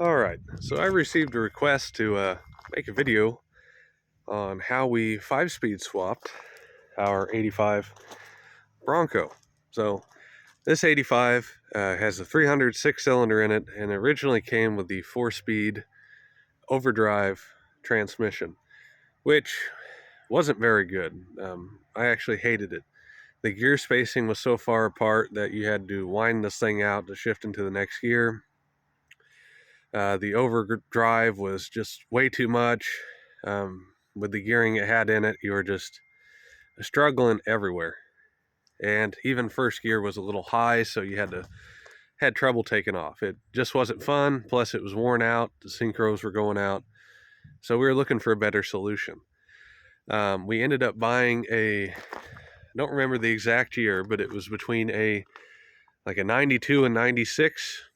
Alright, so I received a request to make a video on how we 5-speed swapped our 85 Bronco. So this 85 has a 306 cylinder in it, and originally came with the 4-speed overdrive transmission, which wasn't very good. I actually hated it. The gear spacing was so far apart that you had to wind this thing out to shift into the next gear. The overdrive was just way too much. With the gearing it had in it, you were just struggling everywhere. And even first gear was a little high, so you had trouble taking off. It just wasn't fun. Plus, it was worn out. The synchros were going out, so we were looking for a better solution. We ended up buying I don't remember the exact year, but it was between a 92 and 96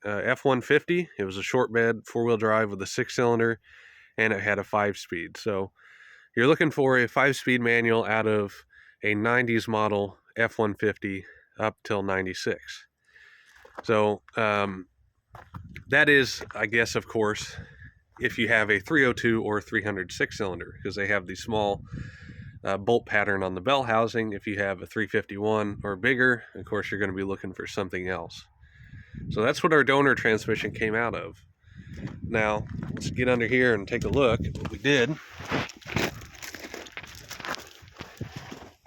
F-150. It was a short bed 4-wheel drive with a 6-cylinder, and it had a 5-speed. So you're looking for a 5-speed manual out of a 90s model F-150 up till 96. So that is, I guess, of course, if you have a 302 or 306 cylinder, because they have the small bolt pattern on the bell housing. If you have a 351 or bigger, of course, you're going to be looking for something else. So that's what our donor transmission came out of. Now, let's get under here and take a look at what we did.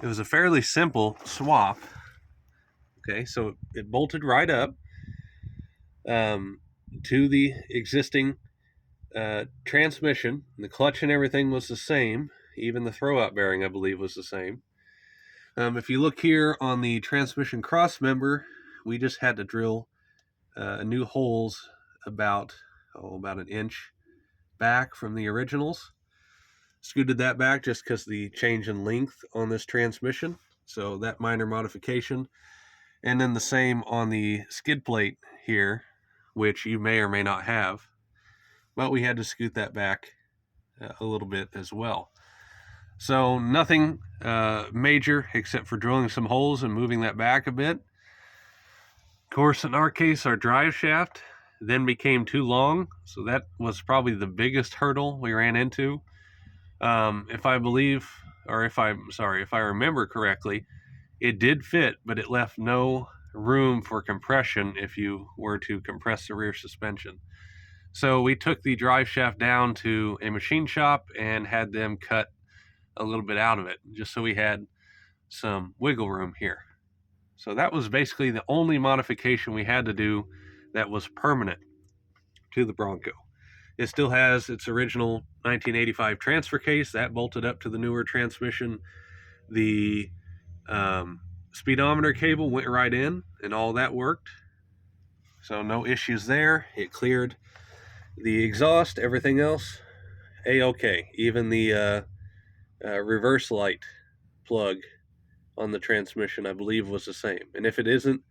It was a fairly simple swap. Okay, so it bolted right up to the existing transmission. The clutch and everything was the same. Even the throwout bearing, I believe, was the same. If you look here on the transmission cross member, we just had to drill new holes about an inch back from the originals. Scooted that back just because the change in length on this transmission, so that minor modification. And then the same on the skid plate here, which you may or may not have, but we had to scoot that back a little bit as well. So nothing major except for drilling some holes and moving that back a bit. Of course, in our case, our drive shaft then became too long, so that was probably the biggest hurdle we ran into. If I remember correctly, it did fit, but it left no room for compression if you were to compress the rear suspension. So we took the drive shaft down to a machine shop and had them cut a little bit out of it, just so we had some wiggle room here. So that was basically the only modification we had to do that was permanent to the Bronco. It still has its original 1985 transfer case that bolted up to the newer transmission. The speedometer cable went right in, and all that worked. So no issues there. It cleared the exhaust, everything else A-okay. Even the reverse light plug on the transmission, I believe, was the same. And if it isn't,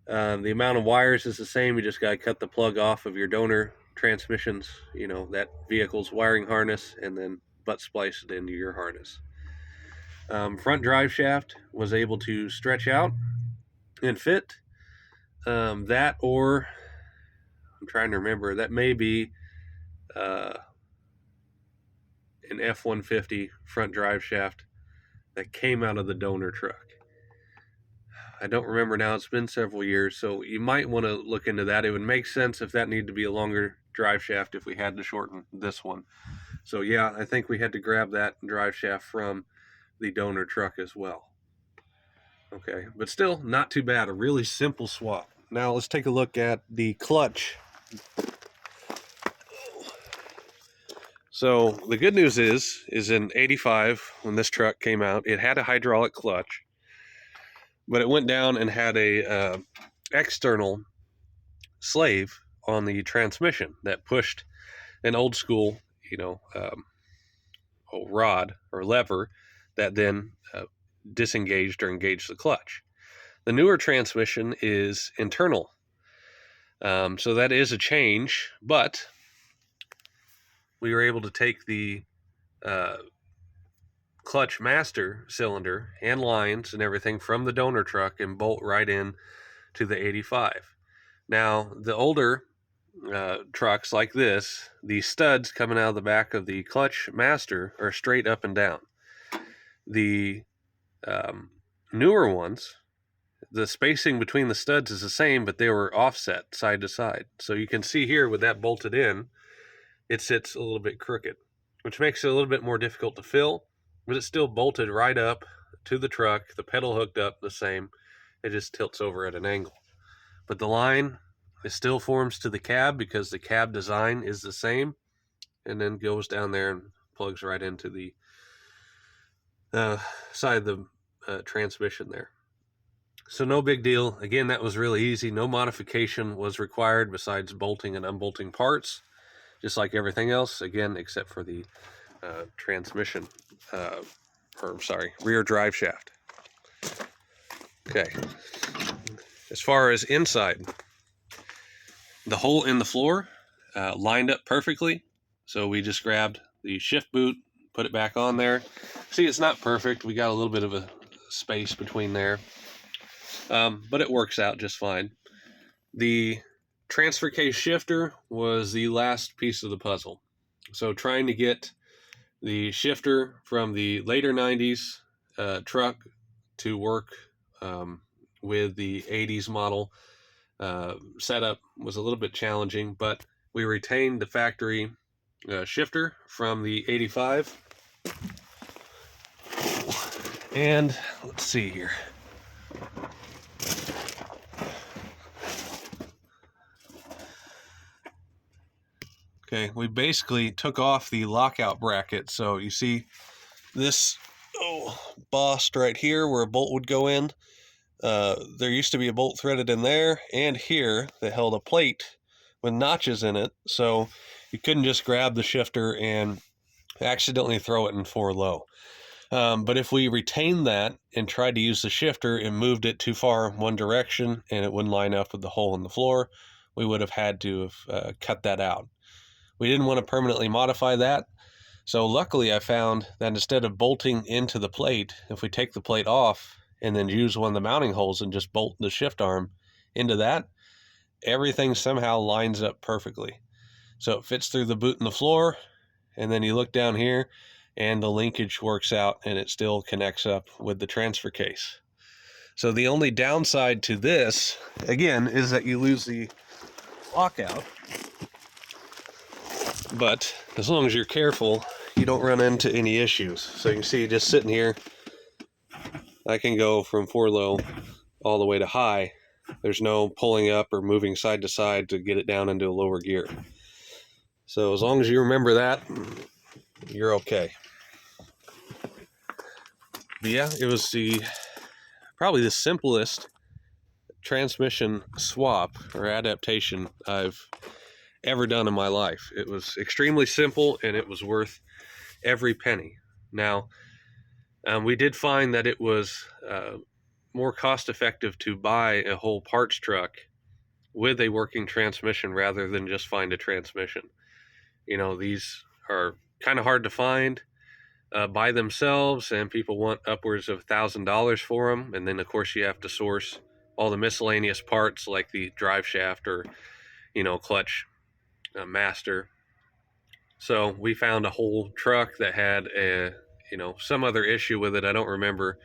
the amount of wires is the same. You just got to cut the plug off of your donor transmissions, that vehicle's wiring harness, and then butt splice it into your harness. Front drive shaft was able to stretch out and fit. That, or I'm trying to remember, that may be an F-150 front drive shaft that came out of the donor truck. I don't remember now. It's been several years, so you might want to look into that. It would make sense if that needed to be a longer drive shaft if we had to shorten this one. So yeah, I think we had to grab that drive shaft from the donor truck as well. Okay, but still not too bad. A really simple swap. Now let's take a look at the clutch. So the good news is in 85, when this truck came out, it had a hydraulic clutch, but it went down and had a external slave on the transmission that pushed an old school, rod or lever that then disengaged or engaged the clutch. The newer transmission is internal, so that is a change, but we were able to take the clutch master cylinder and lines and everything from the donor truck and bolt right in to the 85. Now, the older trucks like this, the studs coming out of the back of the clutch master are straight up and down. The newer ones, the spacing between the studs is the same, but they were offset side to side. So you can see here with that bolted in, it sits a little bit crooked, which makes it a little bit more difficult to fill, but it's still bolted right up to the truck, the pedal hooked up the same. It just tilts over at an angle. But the line, it still forms to the cab because the cab design is the same, and then goes down there and plugs right into the side of the transmission there. So no big deal. Again, that was really easy. No modification was required besides bolting and unbolting parts, just like everything else, again, except for the transmission, rear drive shaft. Okay. As far as inside, the hole in the floor lined up perfectly. So we just grabbed the shift boot, put it back on there. See, it's not perfect. We got a little bit of a space between there. But it works out just fine. The transfer case shifter was the last piece of the puzzle. So trying to get the shifter from the later 90s truck to work with the 80s model setup was a little bit challenging, but we retained the factory shifter from the 85. And let's see here. Okay, we basically took off the lockout bracket. So you see this boss right here where a bolt would go in. There used to be a bolt threaded in there and here that held a plate with notches in it. So you couldn't just grab the shifter and accidentally throw it in 4 low. But if we retained that and tried to use the shifter and moved it too far one direction and it wouldn't line up with the hole in the floor, we would have had to have cut that out. We didn't want to permanently modify that. So luckily I found that instead of bolting into the plate, if we take the plate off and then use one of the mounting holes and just bolt the shift arm into that, everything somehow lines up perfectly. So it fits through the boot in the floor, and then you look down here and the linkage works out and it still connects up with the transfer case. So the only downside to this, again, is that you lose the lockout. But as long as you're careful, you don't run into any issues. So you can see just sitting here, I can go from 4 low all the way to high. There's no pulling up or moving side to side to get it down into a lower gear. So as long as you remember that, you're okay. But yeah, it was probably the simplest transmission swap or adaptation I've ever done in my life. It was extremely simple and it was worth every penny. Now, we did find that it was more cost effective to buy a whole parts truck with a working transmission rather than just find a transmission. You know, these are kind of hard to find by themselves, and people want upwards of $1,000 for them. And then of course you have to source all the miscellaneous parts like the drive shaft or, you know, clutch master. So we found a whole truck that had a, you know, some other issue with it. I don't remember,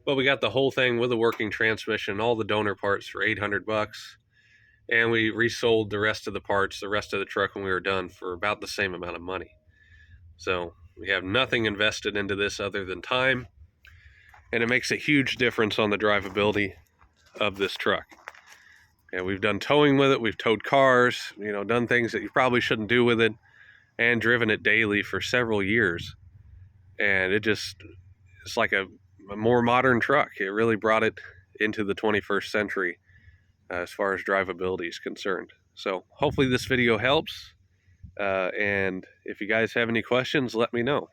but we got the whole thing with a working transmission, all the donor parts for $800, and we resold the rest of the parts, the rest of the truck when we were done for about the same amount of money. So we have nothing invested into this other than time, and it makes a huge difference on the drivability of this truck. And we've done towing with it, we've towed cars, you know, done things that you probably shouldn't do with it, and driven it daily for several years. And it's like a more modern truck. It really brought it into the 21st century as far as drivability is concerned. So hopefully this video helps. And if you guys have any questions, let me know.